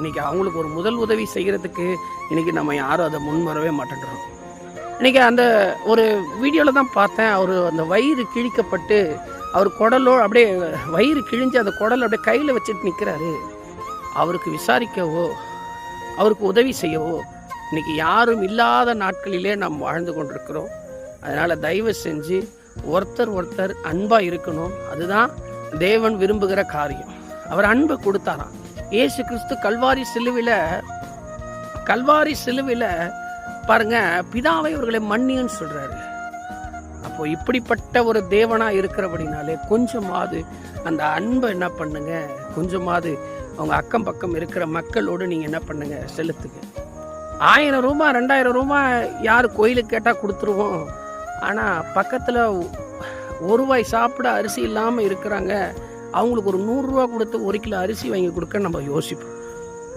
இன்றைக்கி அவங்களுக்கு ஒரு முதல் உதவி செய்கிறதுக்கு இன்றைக்கி நம்ம யாரும் அதை முன் வரவே மாட்டேங்கிறோம். இன்றைக்கி அந்த ஒரு வீடியோவில் தான் பார்த்தேன், அவர் அந்த வயிறு கிழிக்கப்பட்டு அவர் குடலோ அப்படியே வயிறு கிழிஞ்சு அந்த குடல் அப்படியே கையில் வச்சுட்டு நிற்கிறாரு. அவருக்கு விசாரிக்கவோ அவருக்கு உதவி செய்யவோ இன்றைக்கி யாரும் இல்லாத நாட்களிலே நாம் வாழ்ந்து கொண்டிருக்கிறோம். அதனால் தயவு செஞ்சு ஒருத்தர் அன்பாக இருக்கணும். அதுதான் தேவன் விரும்புகிற காரியம். அவர் அன்பை கொடுத்தாராம். இயேசு கிறிஸ்து கல்வாரி சிலுவையில் பாருங்க, பிதாவை அவர்களை மன்னின்னு சொல்கிறாரு. அப்போ இப்படிப்பட்ட ஒரு தேவனாக இருக்கிறபடினாலே கொஞ்சமாவது அந்த அன்பை என்ன பண்ணுங்க, கொஞ்சமாவது அவங்க அக்கம் பக்கம் இருக்கிற மக்களோடு நீங்கள் என்ன பண்ணுங்க, செலுத்துங்க. 1000 ரூபாய் 2000 ரூபாய் யார் கோயிலுக்கு கேட்டால் கொடுத்துருவோம். ஆனால் பக்கத்தில் 1 ரூபாய் சாப்பிட அரிசி இல்லாமல் இருக்கிறாங்க, அவங்களுக்கு ஒரு 100 ரூபா கொடுத்து 1 கிலோ அரிசி வாங்கி கொடுக்க நம்ம யோசிப்போம்.